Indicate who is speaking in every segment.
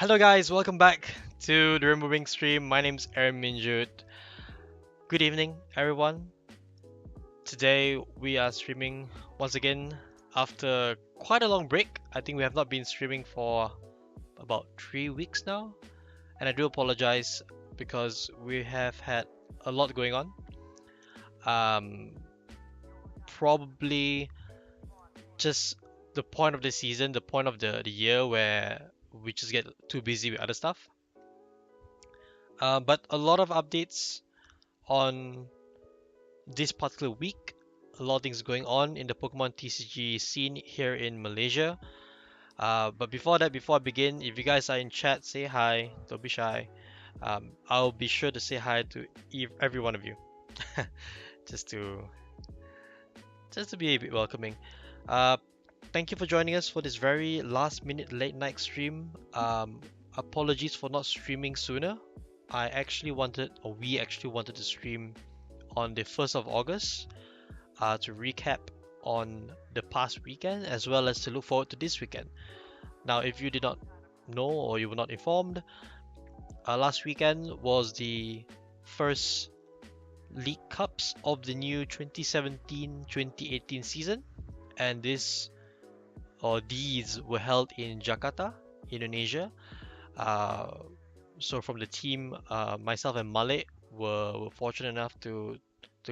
Speaker 1: Hello guys, welcome back to the Rainbow Ring stream. My name's Aaron Minjut. Good evening, everyone. Today we are streaming once again after quite a long break. I think we have not been streaming for about 3 weeks now, and I do apologize because we have had a lot going on. Um, Probably just the point of the season, the point of the year where we just get too busy with other stuff. But a lot of updates on this particular week. A lot of things going on in the Pokemon TCG scene here in Malaysia. But before that, before I begin, if you guys are in chat, say hi. Don't be shy. I'll be sure to say hi to every one of you, just to be a bit welcoming. Uh, Thank you for joining us for this very last minute late night stream. Apologies for not streaming sooner. We actually wanted to stream on the 1st of August to recap on the past weekend as well as to look forward to this weekend. Now, if you did not know or you were not informed, last weekend was the first League Cups of the new 2017-2018 season, and these were held in Jakarta, Indonesia. So from the team, myself and Malik were fortunate enough to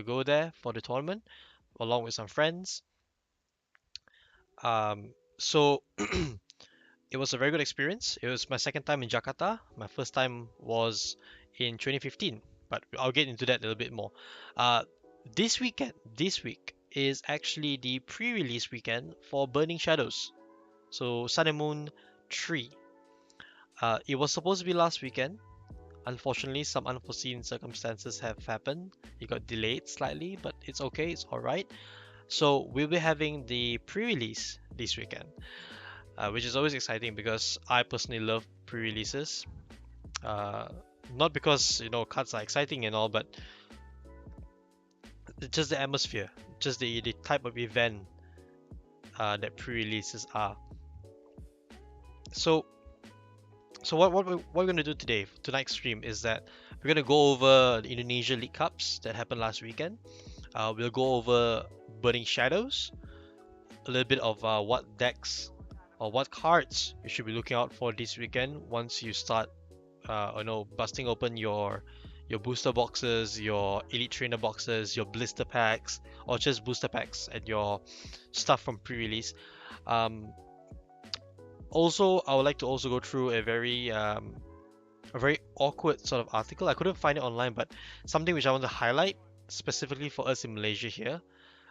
Speaker 1: go there for the tournament along with some friends. So it was a very good experience. It was my second time in Jakarta. My first time was in 2015, but I'll get into that a little bit more. Uh, this week is actually the pre-release weekend for Burning Shadows. So Sun and Moon 3. It was supposed to be last weekend. Unfortunately, some unforeseen circumstances have happened. It got delayed slightly, but it's okay, it's alright. So we'll be having the pre-release this weekend, which is always exciting because I personally love pre-releases. Uh, Not because cards are exciting and all, but just the atmosphere, just the type of event that pre-releases are. So what we're gonna do tonight's stream is that we're gonna go over the Indonesia League Cups that happened last weekend. We'll go over Burning Shadows, a little bit of what decks or what cards you should be looking out for this weekend once you start, busting open your booster boxes, your elite trainer boxes, your blister packs, or just booster packs and your stuff from pre-release. Also, I would like to also go through a very awkward sort of article. I couldn't find it online, but something which I want to highlight specifically for us in Malaysia here,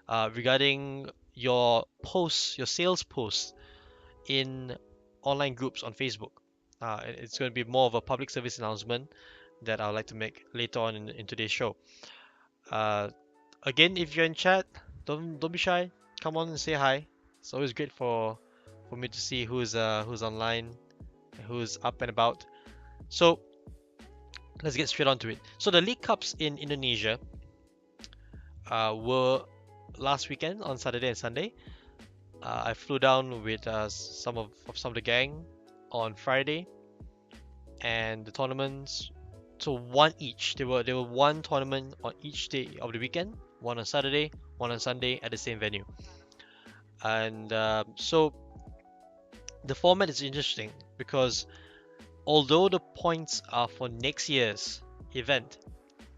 Speaker 1: regarding your posts, your sales posts in online groups on Facebook. It's going to be more of a public service announcement that I would like to make later on in today's show. Uh, Again, if you're in chat, don't be shy. Come on and say hi. It's always great for me to see who's online, who's up and about. So let's get straight onto it. So the League Cups in Indonesia were last weekend on Saturday and Sunday. I flew down with some of the gang on Friday, and the tournaments. So one each. There were one tournament on each day of the weekend. One on Saturday, one on Sunday at the same venue. And so the format is interesting because although the points are for next year's event,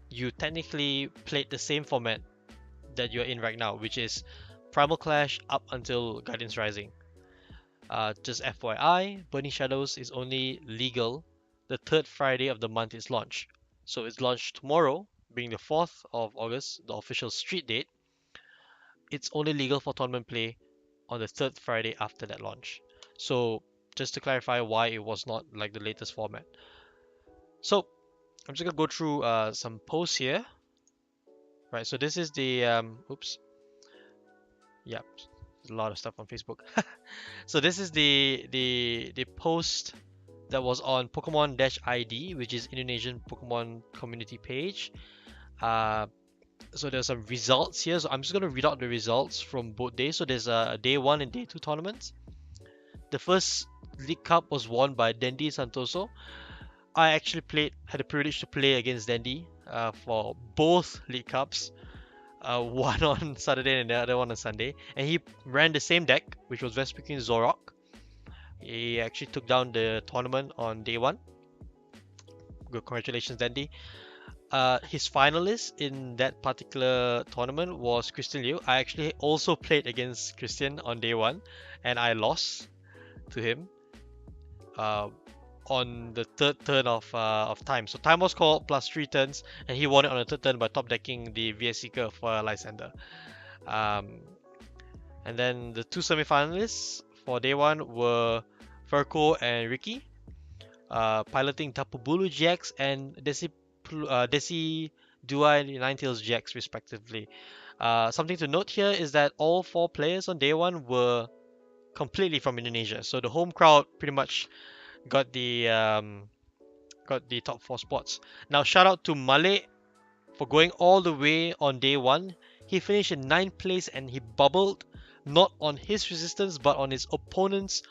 Speaker 1: you technically played the same format that you're in right now, which is Primal Clash up until Guardians Rising. Just FYI, Burning Shadows is only legal the third Friday of the month it's launched. So it's launched tomorrow, being the 4th of August, the official street date. It's only legal for tournament play on the third Friday after that launch. So just to clarify why it was not like the latest format. So I'm just gonna go through some posts here. Right, so this is the oops. Yeah, a lot of stuff on Facebook. So this is the post that was on Pokemon-ID, which is Indonesian Pokemon community page. So there's some results here. So I'm just gonna read out the results from both days. So there's a day 1 and day 2 tournaments. The first League Cup was won by Dendi Santoso. I actually had the privilege to play against Dendi for both League Cups, one on Saturday and the other one on Sunday. And he ran the same deck, which was Vesperkin Zorok. He actually took down the tournament on day one. Good, congratulations, Dendi. His finalist in that particular tournament was Christian Liu. I actually also played against Christian on day one, and I lost to him uh, on the third turn of time. So time was called plus 3 turns, and he won it on the third turn by top decking the VS Seeker for Lysander. Um, and then the two semi-finalists for day one were Ferko and Ricky, piloting Tapu Bulu GX and Desi Duai Ninetales GX respectively. Something to note here is that all four players on day one were completely from Indonesia, so the home crowd pretty much got the top four spots. Now shout out to Male for going all the way on day one. He finished in ninth place and he bubbled not on his resistance but on his opponent's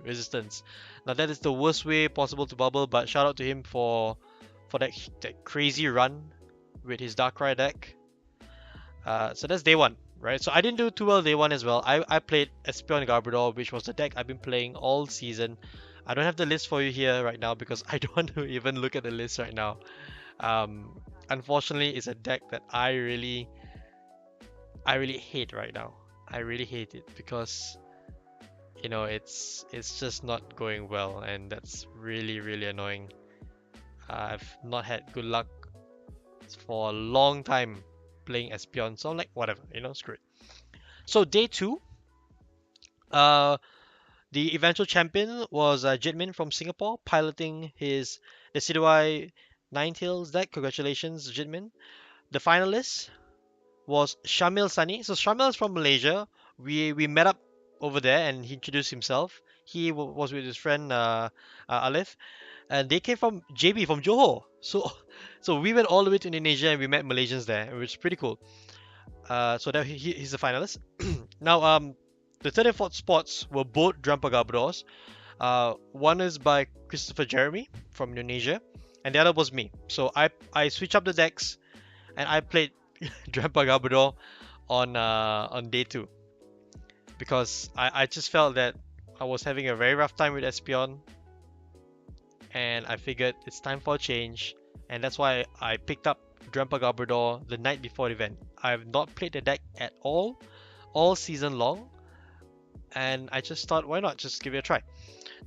Speaker 1: resistance. Now that is the worst way possible to bubble, but shout out to him for that crazy run with his Darkrai deck. So that's day one, right? So I didn't do too well day one as well. I played Espeon Garbodor, which was the deck I've been playing all season. I don't have the list for you here right now because I don't want to even look at the list right now. Um, Unfortunately, it's a deck that I really hate right now. I really hate it because it's just not going well, and that's really really annoying. I've not had good luck for a long time playing Espeon, so I'm like, whatever, screw it. So day two, uh, the eventual champion was Jitmin from Singapore, piloting his Decidueye Ninetales deck. Congratulations, Jitmin. The finalist was Shamil Sani. So Shamil is from Malaysia. We met up over there, and he introduced himself. He was with his friend Alif, and they came from JB from Johor. So so we went all the way to Indonesia and we met Malaysians there, which is pretty cool. So that he's a finalist. Now, the third and fourth spots were both Drampa Garbodors. One is by Christopher Jeremy from Indonesia, and the other was me. So I switched up the decks, and I played Drampa Garbodor on day two because I just felt that I was having a very rough time with Espeon, and I figured it's time for a change, and that's why I picked up Drampa Garbodor the night before the event. I've not played the deck at all season long, and I just thought, why not just give it a try?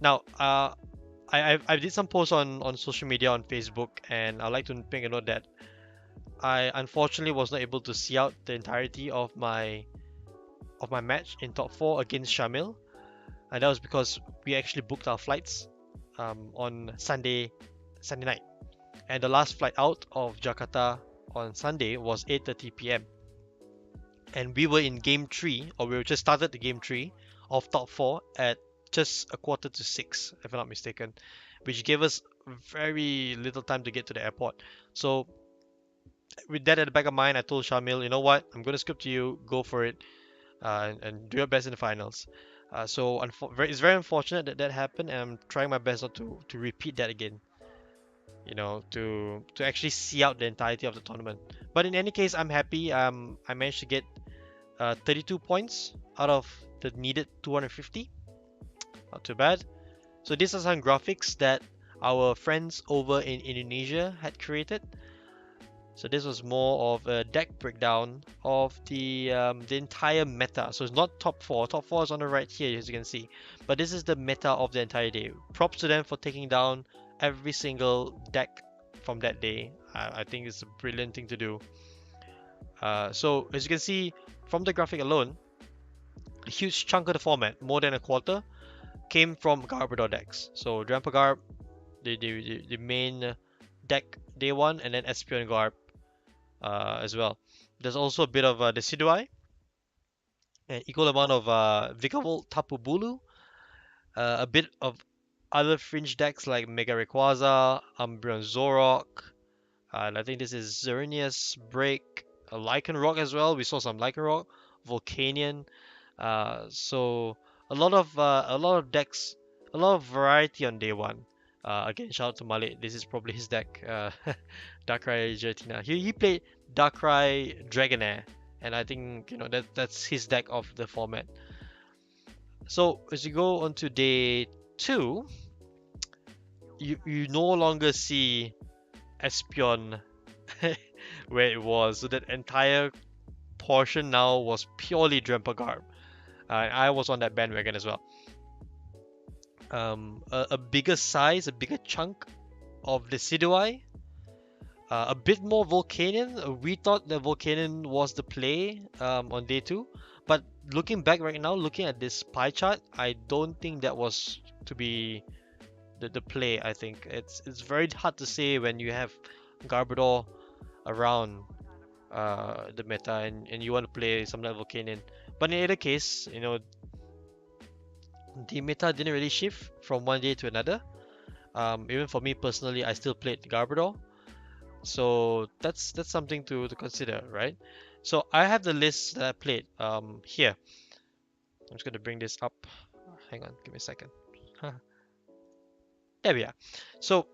Speaker 1: Now, I did some posts on social media on Facebook, and I'd like to make a note that I unfortunately was not able to see out the entirety of my match in top four against Shamil, and that was because we actually booked our flights on Sunday night, and the last flight out of Jakarta on Sunday was 8:30 p.m. and we were in game three, or we were just started the game three of top four at just a quarter to six, if I'm not mistaken, which gave us very little time to get to the airport. So with that at the back of mind, I told Shamil, you know what, I'm gonna skip to you, go for it, and do your best in the finals. It's very unfortunate that that happened, and I'm trying my best not to repeat that again. To actually see out the entirety of the tournament. But in any case, I'm happy. I managed to get 32 points out of the needed 250. Not too bad. So these are some graphics that our friends over in Indonesia had created. So this was more of a deck breakdown of the entire meta. So it's not top four. Top four is on the right here, as you can see. But this is the meta of the entire day. Props to them for taking down every single deck from that day. I think it's a brilliant thing to do. So as you can see from the graphic alone, a huge chunk of the format, more than a quarter, came from Garbodor decks. So Drampa Garb, the main deck day one, and then Espeon Garb as well. There's also a bit of Decidueye, an equal amount of Vikavolt Tapu Bulu, a bit of other fringe decks like Mega Rayquaza, Umbreon Zorok, and I think this is Xerneas Break, a Lycanroc as well. We saw some Lycanroc, Volcanion. So a lot of decks a lot of variety on day one. Again, shout out to Malik. This is probably his deck. Darkrai Giratina. He played Darkrai Dragonair, and I think that's his deck of the format. So as you go on to day two, you no longer see Espion where it was. So that entire portion now was purely Drempagarb. And I was on that bandwagon as well. A bigger size, a bigger chunk of Decidueye, a bit more Volcanion. We thought that Volcanion was the play on day two, but looking back right now, looking at this pie chart, I don't think that was to be the play. I think it's very hard to say when you have Garbodor around the meta and you want to play something like Volcanion. But in either case, the meta didn't really shift from one day to another. Even for me personally, I still played Garbodor, so that's something to consider, right? So I have the list that I played here. I'm just gonna bring this up. Hang on, give me a second. There we are. So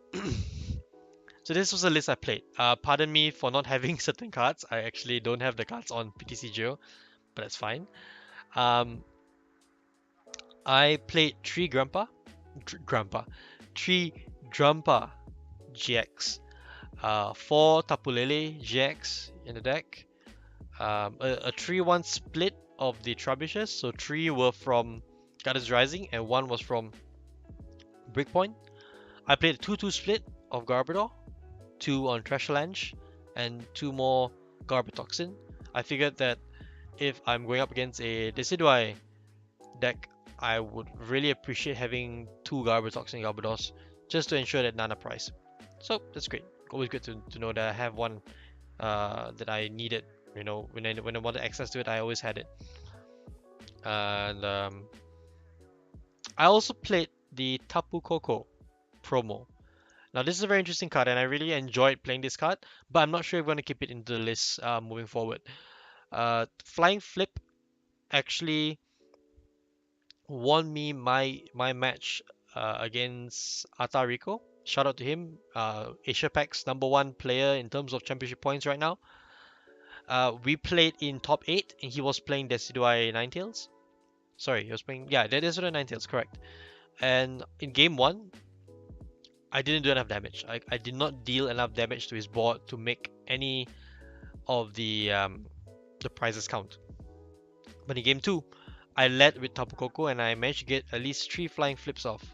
Speaker 1: so this was the list I played. Pardon me for not having certain cards. I actually don't have the cards on PTC Geo, but that's fine. Um, I played three Grumpa GX, 4 Tapulele GX in the deck, a 3-1 split of the Trebushes, so 3 were from Goddess Rising and 1 was from Breakpoint. I played a 2-2 split of Garbodor, 2 on Trashalanche, and 2 more Garbatoxin. I figured that if I'm going up against a Decidueye deck, I would really appreciate having 2 Garbatoxin Garbodors just to ensure that Nana price. So that's great. Always good to know that I have one that I needed. When I wanted access to it, I always had it. And I also played the Tapu Koko promo. Now this is a very interesting card, and I really enjoyed playing this card. But I'm not sure if I'm going to keep it into the list moving forward. Flying Flip actually won me my match against Atarico. Shout out to him. Asia Pac's #1 player in terms of championship points right now. We played in top 8 and he was playing Decidueye Ninetales. Sorry, he was playing, yeah, Decidueye Ninetales, correct. And in game 1, I didn't do enough damage. I did not deal enough damage to his board to make any of the prizes count. But in game 2, I led with Tapu Koko and I managed to get at least 3 flying flips off.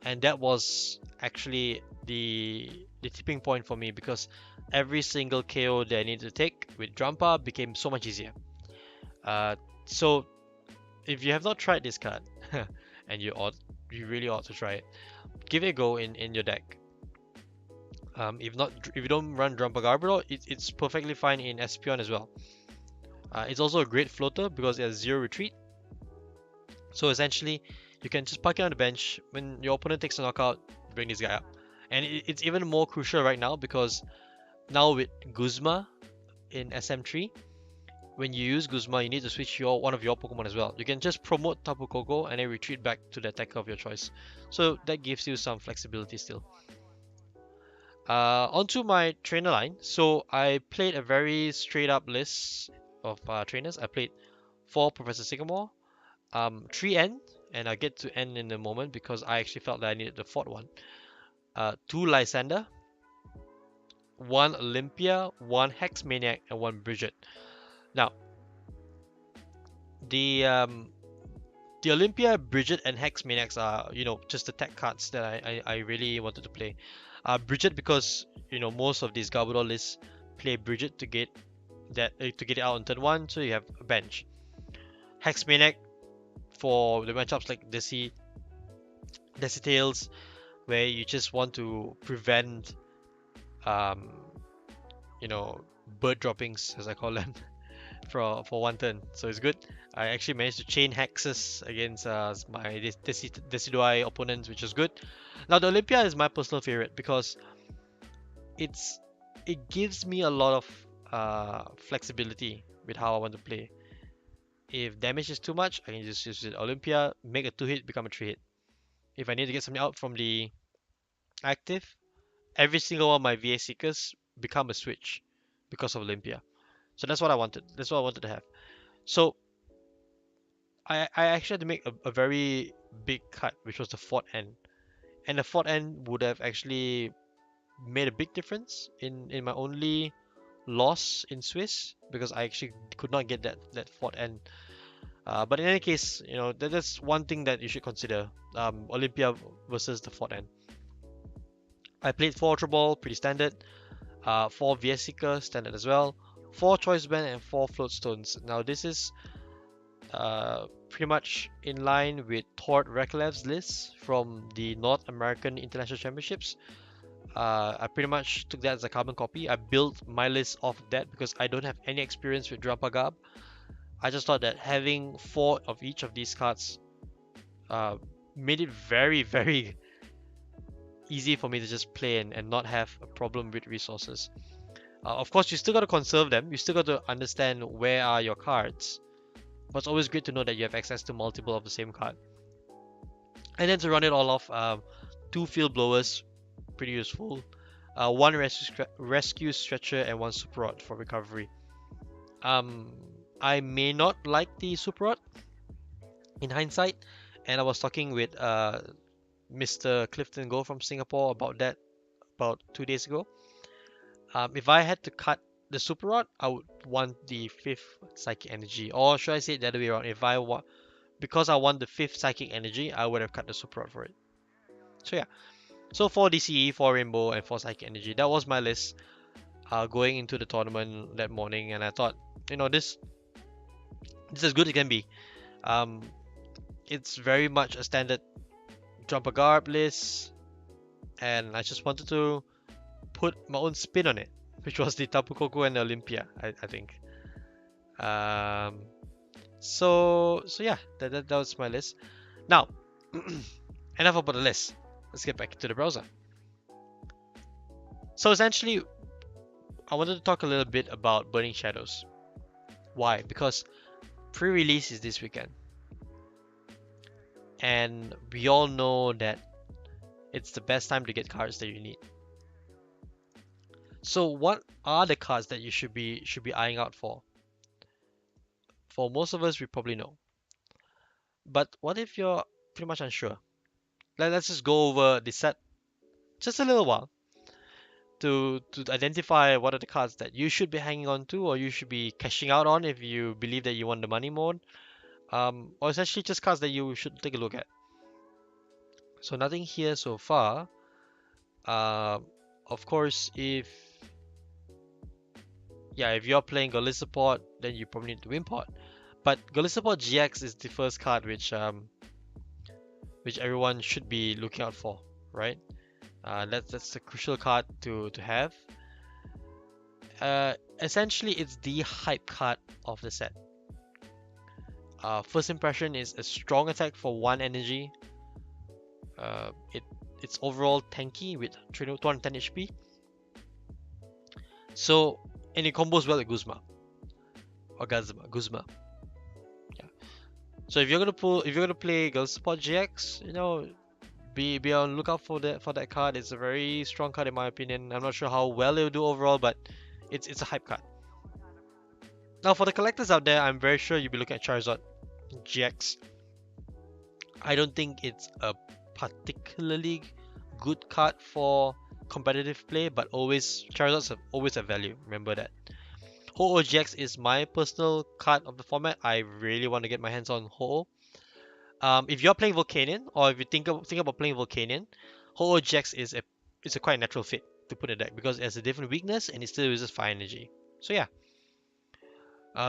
Speaker 1: And that was actually the tipping point for me, because every single KO that I needed to take with Drampa became so much easier. So if you have not tried this card, and you really ought to try it, give it a go in your deck. If you don't run Drampa Garbodor, it's perfectly fine in Espion as well. It's also a great floater because it has 0 retreat. So essentially, you can just park it on the bench. When your opponent takes a knockout, bring this guy up. And it's even more crucial right now because now with Guzma in SM3, when you use Guzma, you need to switch one of your Pokemon as well. You can just promote Tapu Koko and then retreat back to the attacker of your choice. So that gives you some flexibility still. Onto my trainer line. So I played a very straight up list of trainers. I played 4 Professor Sycamore, 3 N, and I'll get to N in a moment because I actually felt that I needed the 4th one. 2 Lysander, 1 Olympia, 1 Hex Maniac, and 1 Bridget. Now, the Olympia, Bridget, and Hex Maniacs are, just the tech cards that I really wanted to play. Bridget because, most of these Garbodor lists play Bridget to get it out on turn 1, so you have a bench. Hex Maniac for the matchups like Decitails, where you just want to prevent, bird droppings, as I call them, for 1 turn. So it's good. I actually managed to chain hexes against my Decidueye opponents, which is good. Now the Olympia is my personal favorite because it gives me a lot of flexibility with how I want to play. If damage is too much, I can just use Olympia, make a 2-hit, become a 3-hit. if I need to get something out from the active, every single one of my VA Seekers become a switch because of Olympia. So that's what I wanted. That's what I wanted to have. So I actually had to make a very big cut, which was the fort end. And the fort end would have actually made a big difference in my only loss in Swiss because I actually could not get that fort end. But in any case, that's one thing that you should consider. Olympia versus the fort end. I played 4 Ultra Ball, pretty standard. 4 VS Seeker, standard as well. 4 Choice Band and 4 Float Stones. Now this is pretty much in line with Tord Reklev's list from the North American International Championships. I pretty much took that as a carbon copy. I built my list off of that because I don't have any experience with Drampagab. I just thought that having 4 of each of these cards made it very, very easy for me to just play and not have a problem with resources. Of course, you still got to conserve them. You still got to understand where are your cards. But it's always great to know that you have access to multiple of the same card. And then to run it all off, 2 Field Blowers, pretty useful. 1 rescue Stretcher and 1 Super Rod for recovery. I may not like the Super Rod in hindsight, and I was talking with Mr. Clifton Go from Singapore about that about 2 days ago. If I had to cut the Super Rod, I would want the 5th Psychic Energy, or should I say it the other way around? Because I want the 5th Psychic Energy, I would have cut the Super Rod for it. So yeah, so 4 DCE, 4 Rainbow, and 4 Psychic Energy. That was my list going into the tournament that morning, and I thought, this is as good as it can be. It's very much a standard Jumper Garb list, and I just wanted to put my own spin on it, which was the Tapu Koko and the Olympia, I think. So yeah, that was my list. Now, enough about the list. Let's get back to the browser. So essentially, I wanted to talk a little bit about Burning Shadows. Why? Because pre-release is this weekend. And we all know that it's the best time to get cards that you need. So what are the cards that you should be eyeing out for? For most of us, we probably know. But what if you're pretty much unsure? Let's just go over the set just a little while to identify what are the cards that you should be hanging on to or you should be cashing out on if you believe that you want the money mode. Or essentially just cards that you should take a look at. So nothing here so far. Of course, if you're playing Golisopod, then you probably need to import. But Golisopod GX is the first card which everyone should be looking out for, right? That's the crucial card to have. Essentially, it's the hype card of the set. First impression is a strong attack for 1 energy. It's overall tanky with 210 HP. So, and it combos well with Guzma or Guzma. Yeah. So if you're gonna play Golisopod GX, be on lookout for that card. It's a very strong card in my opinion. I'm not sure how well it'll do overall, but it's a hype card. Now for the collectors out there, I'm very sure you'll be looking at Charizard GX. I don't think it's a particularly good card for competitive play, but Charizards have always a value. Remember that. Ho-Oh GX is my personal card of the format. I really want to get my hands on Ho-Oh. If you're playing Volcanion, or if you think about playing Volcanion, Ho-Oh GX is a quite natural fit to put in the deck because it has a different weakness and it still uses fire energy. So yeah.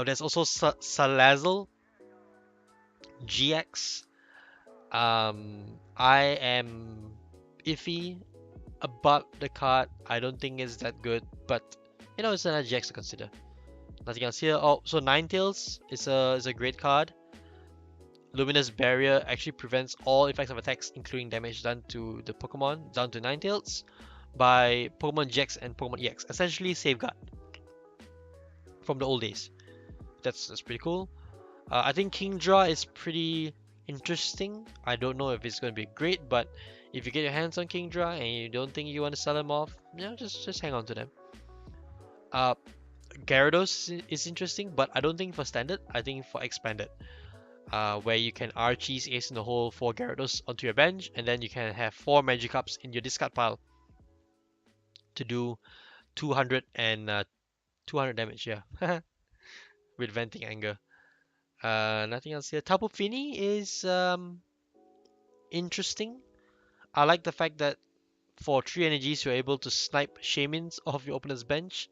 Speaker 1: There's also Salazzle GX. I am iffy about the card. I don't think it's that good, but it's another GX to consider. Nothing else here. Oh, so Ninetales is a great card. Luminous Barrier actually prevents all effects of attacks, including damage done to the Pokemon, down to Ninetales, by Pokemon GX and Pokemon EX. Essentially, Safeguard from the old days. That's pretty cool. I think Kingdra is pretty interesting. I don't know if it's going to be great, but if you get your hands on Kingdra and you don't think you want to sell them off, just hang on to them. Uh, Gyarados is interesting, but I don't think for standard. I think for expanded, where you can Archie's Ace in the hole 4 Gyarados onto your bench, and then you can have 4 Magikarps in your discard pile to do 200 and 200 damage. Yeah, with Venting Anger. Nothing else here. Tapu Fini is interesting. I like the fact that for 3 energies you're able to snipe Shaymins off your opponent's bench,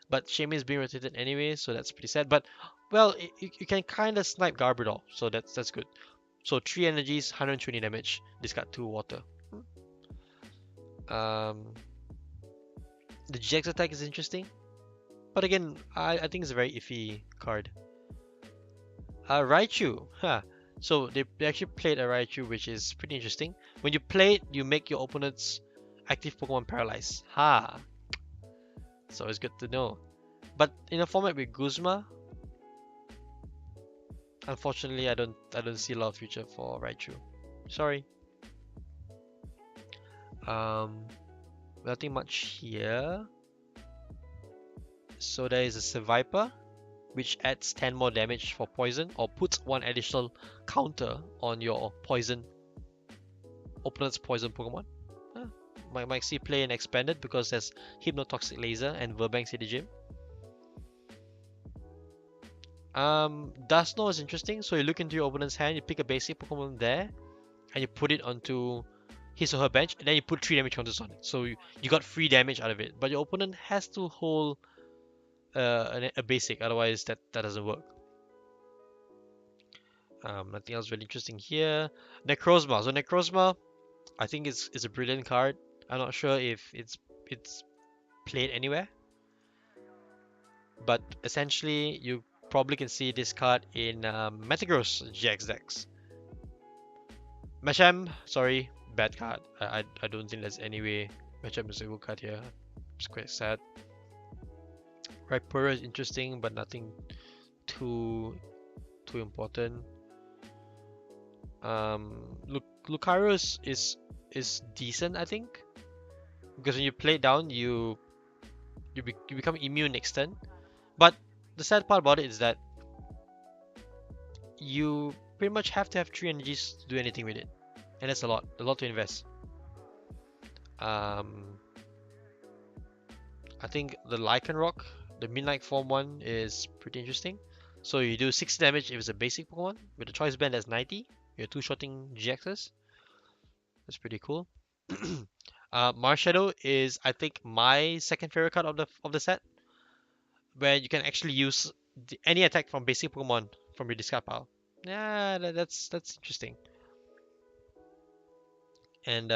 Speaker 1: but Shaymin is being rotated anyway, so that's pretty sad. But well, you can kind of snipe Garbodor, so that's good. So 3 energies, 120 damage. Discard 2 water. Um, the GX attack is interesting, but again, I think it's a very iffy card. Raichu, huh? So they actually played a Raichu, which is pretty interesting. When you play it, you make your opponent's active Pokemon paralyzed. Ha! So it's good to know. But in a format with Guzma, unfortunately, I don't see a lot of future for Raichu. Sorry. Nothing much here. So there is a Seviper, which adds 10 more damage for poison, or puts 1 additional counter on your poison opponent's poison Pokemon. Might see play and expanded because there's Hypnotoxic Laser and Verbanks in the gym. Dusknoir is interesting. So you look into your opponent's hand, you pick a basic Pokemon there, and you put it onto his or her bench, and then you put 3 damage counters on it. So you got free damage out of it, but your opponent has to hold a basic, otherwise that doesn't work. Nothing else really interesting here. Necrozma. So Necrozma, I think it's a brilliant card. I'm not sure if it's played anywhere, but essentially you probably can see this card in Metagross GX decks. Machamp, sorry, bad card. I don't think there's any way Machamp is a good card here. It's quite sad. Rhyperior is interesting, but nothing too important. Lucario is decent, I think, because when you play it down, you become immune next turn. But the sad part about it is that you pretty much have to have 3 energies to do anything with it, and that's a lot to invest. I think the Lycanroc, the Midnight Form one, is pretty interesting. So you do 6 damage if it's a basic Pokemon. With the choice band, that's 90. You're 2-shotting GXs. That's pretty cool. Marshadow is, I think, my second favorite card of the set, where you can actually use any attack from basic Pokemon from your discard pile. Yeah, that's interesting. And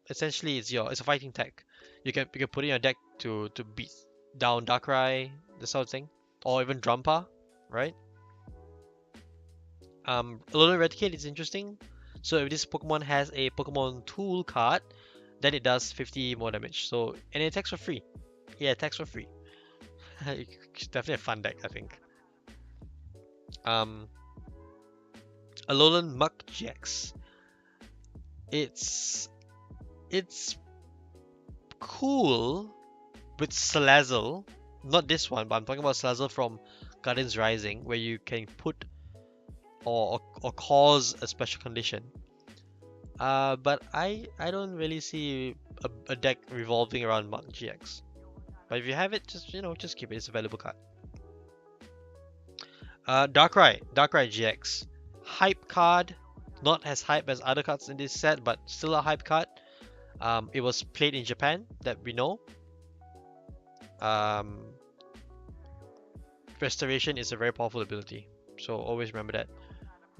Speaker 1: essentially, it's a fighting tech. You can put it in your deck to beat down Darkrai, this sort of thing, or even Drumpa, right? Alolan Eradicate is interesting. So if this Pokemon has a Pokemon Tool card, then it does 50 more damage. So, and it attacks for free. Yeah, it attacks for free. It's definitely a fun deck, I think. Alolan Muk GX. It's cool with Salazzle. Not this one, but I'm talking about Salazzle from Guardians Rising, where you can put or cause a special condition. But I don't really see a deck revolving around Muk GX. But if you have it, just keep it. It's a valuable card. Darkrai GX. Hype card. Not as hype as other cards in this set, but still a hype card. It was played in Japan, that we know. Restoration is a very powerful ability, so always remember that.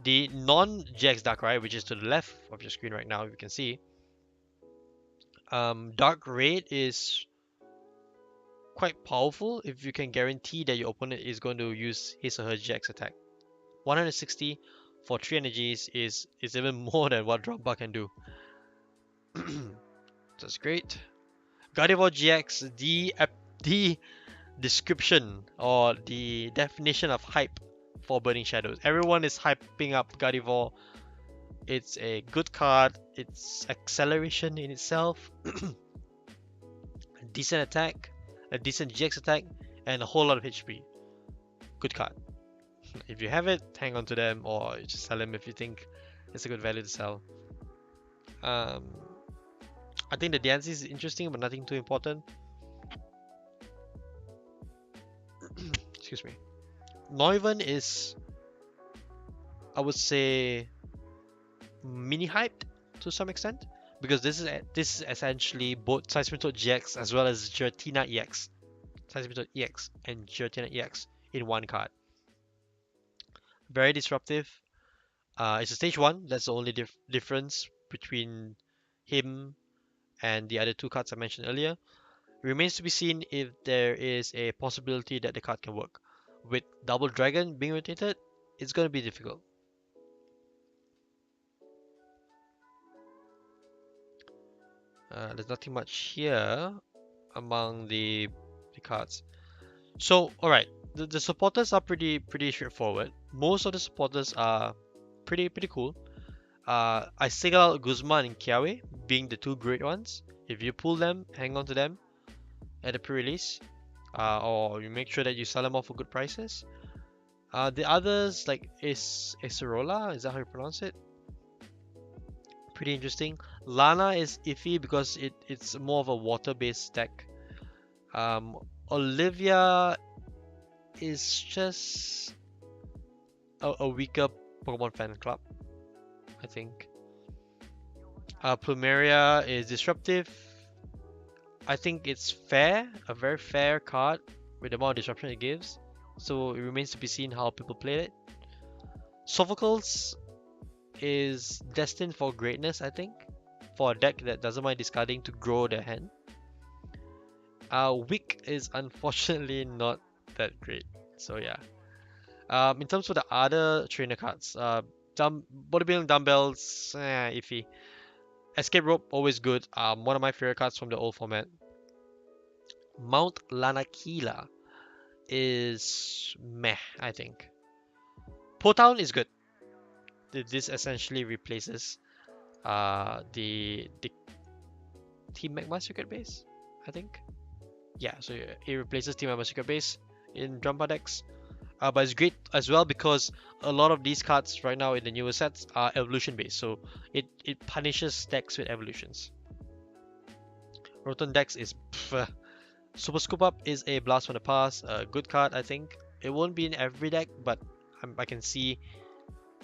Speaker 1: The non-GX Darkrai, which is to the left of your screen right now, you can see. Dark Raid is quite powerful if you can guarantee that your opponent is going to use his or her GX attack. 160 for 3 energies is even more than what Drumpa can do. That's great. Gardevoir GX, the description or the definition of hype for Burning Shadows. Everyone is hyping up Gardevoir It's a good card. It's acceleration in itself, a decent attack, a decent GX attack, and a whole lot of HP. Good card. If you have it, hang on to them, or you just sell them if you think it's a good value to sell. Um, I think the DNC is interesting, but nothing too important. Excuse me. Neuven is, I would say, mini hyped to some extent because this is essentially both Seismitoad GX as well as Giratina EX, Seismitoad EX and Giratina EX in one card. Very disruptive. It's a stage one. That's the only difference between him and the other two cards I mentioned earlier. Remains to be seen if there is a possibility that the card can work. With Double Dragon being rotated, it's going to be difficult. There's nothing much here among the cards. So, alright, the supporters are pretty straightforward. Most of the supporters are pretty cool. I single out Guzman and Kiawe being the two great ones. If you pull them, hang on to them at the pre-release, or you make sure that you sell them off for good prices. The others like Acerola, is that how you pronounce it? Pretty interesting. Lana is iffy because it's more of a water-based deck. Um, Olivia is just a weaker Pokemon fan club, I think. Plumeria is disruptive. I think it's fair, a very fair card with the amount of disruption it gives. So it remains to be seen how people play it. Sophocles is destined for greatness, I think, for a deck that doesn't mind discarding to grow their hand. Wick is unfortunately not that great. So yeah. In terms of the other trainer cards, bodybuilding dumbbells, iffy. Escape rope always good. One of my favorite cards from the old format. Mount Lanakila is meh, I think. Potown is good. This essentially replaces the Team Magma Secret Base, I think. Yeah, so it replaces Team Magma Secret Base in Drumpa decks. But it's great as well because a lot of these cards right now in the newer sets are evolution based, so it punishes decks with evolutions. Rotom Dex is Super Scoop Up is a blast from the past, a good card I think. It won't be in every deck, but I can see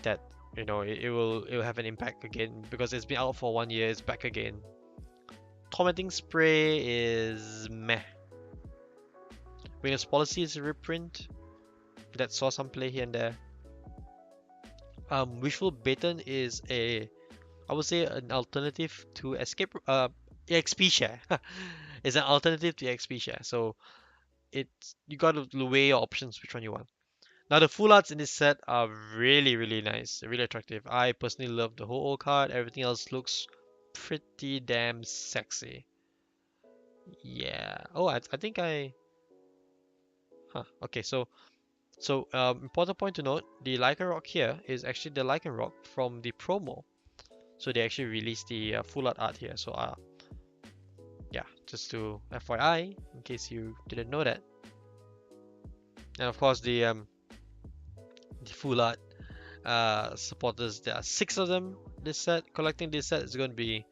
Speaker 1: that it will have an impact again because it's been out for 1 year, it's back again. Tormenting Spray is meh. Winner's Policy is a reprint that saw some play here and there. Wishful Baton is I would say an alternative to EXP Share. It's an alternative to EXP Share, so you gotta weigh your options which one you want. Now the full arts in this set are really nice, really attractive. I personally love the whole old card. Everything else looks pretty damn sexy. Yeah. Oh, I think okay, important point to note, the Lycan Rock here is actually the Lycan Rock from the promo. So they actually released the full art here. So yeah, just to FYI, in case you didn't know that. And of course the full art supporters, there are 6 of them this set. Collecting this set is going to be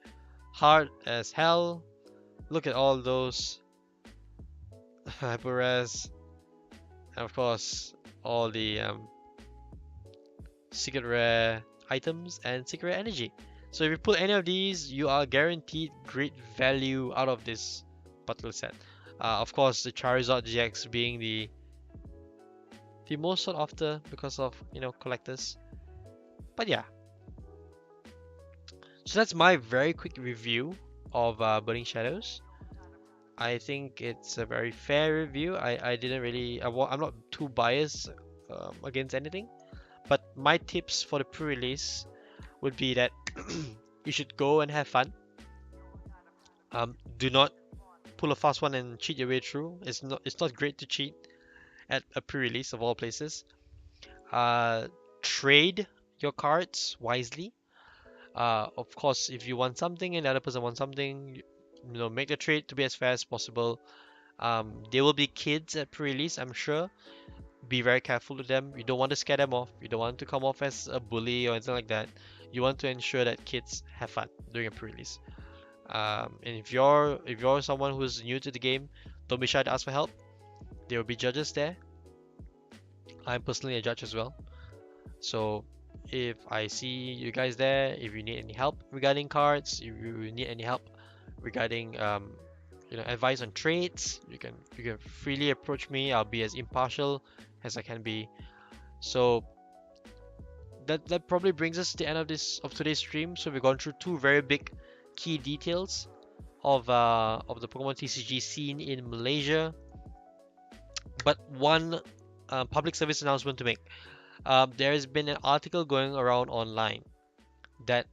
Speaker 1: hard as hell. Look at all those Hyperres, and of course all the secret rare items and secret rare energy. So if you pull any of these, you are guaranteed great value out of this particular set. Of course, the Charizard GX being the most sought after because of collectors. But yeah, so that's my very quick review of Burning Shadows. I think it's a very fair review. I didn't really I'm not too biased against anything, but my tips for the pre-release would be that you should go and have fun. Do not pull a fast one and cheat your way through. It's not great to cheat at a pre-release of all places. Trade your cards wisely. Of course, if you want something and the other person wants something, make the trade to be as fair as possible. There will be kids at pre-release, I'm sure. Be very careful with them. You don't want to scare them off. You don't want to come off as a bully or anything like that. You want to ensure that kids have fun during a pre-release. And if you're someone who's new to the game, don't be shy to ask for help. There will be judges there. I'm personally a judge as well. So if I see you guys there, if you need any help regarding cards, if you need any help regarding advice on trades, you can freely approach me. I'll be as impartial as I can be. So that probably brings us to the end of today's stream. So we've gone through two very big key details of the Pokemon TCG scene in Malaysia, but one public service announcement to make. There has been an article going around online that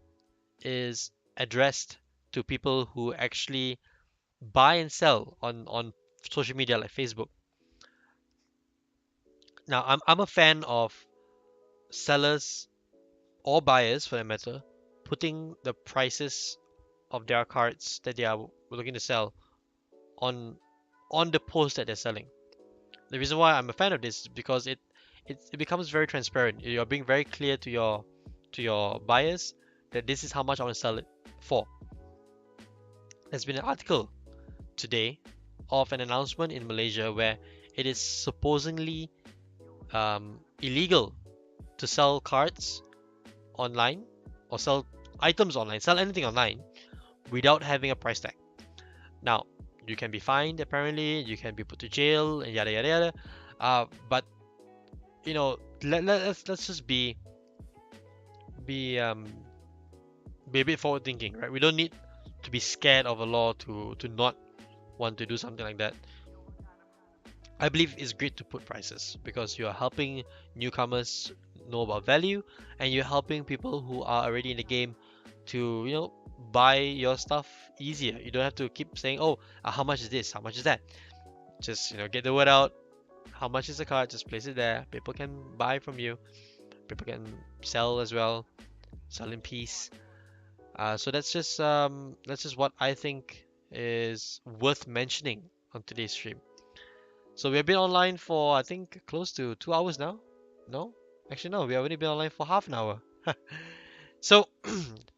Speaker 1: is addressed to people who actually buy and sell on social media like Facebook. Now, I'm a fan of sellers or buyers, for that matter, putting the prices of their cards that they are looking to sell on on the post that they're selling. The reason why I'm a fan of this is because it becomes very transparent. You're being very clear to your buyers that this is how much I want to sell it for. There's been an article today of an announcement in Malaysia where it is supposedly illegal to sell cards online or sell items online, sell anything online without having a price tag. Now, you can be fined apparently, you can be put to jail, and yada yada yada. But let's just be um be a bit forward thinking, right? We don't need to be scared of a law to not want to do something like that. I believe it's great to put prices because you are helping newcomers know about value, and you're helping people who are already in the game to buy your stuff easier. You don't have to keep saying, oh, how much is this, how much is that. Just get the word out. How much is the card? Just place it there. People can buy from you. People can sell as well. Sell in peace. So that's just what I think is worth mentioning on today's stream. So we have been online for, I think, close to 2 hours now. No, actually no, we have only been online for half an hour. So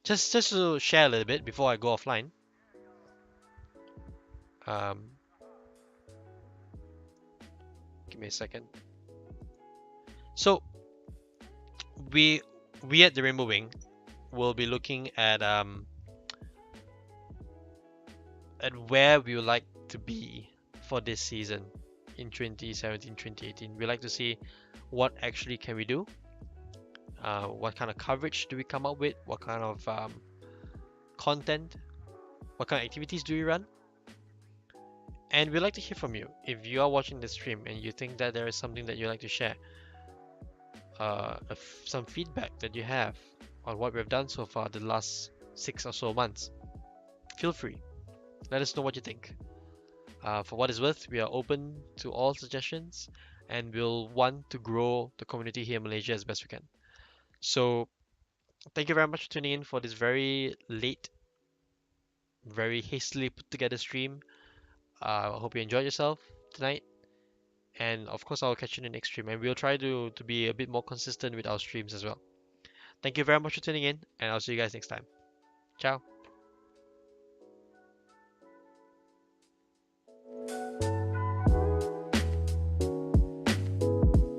Speaker 1: just to share a little bit before I go offline. Um, Give me a second. So we we at the Rainbow Wing will be looking at where we would like to be for this season in 2017, 2018. We like to see what actually can we do, what kind of coverage do we come up with, what kind of content, what kind of activities do we run, and we'd like to hear from you. If you are watching this stream and you think that there is something that you'd like to share, some feedback that you have on what we've done so far the last 6 or so months, feel free. Let us know what you think. For what it's worth, we are open to all suggestions and we'll want to grow the community here in Malaysia as best we can. So, thank you very much for tuning in for this very late, very hastily put together stream. I hope you enjoyed yourself tonight. And of course, I'll catch you in the next stream. And we'll try to be a bit more consistent with our streams as well. Thank you very much for tuning in, and I'll see you guys next time. Ciao.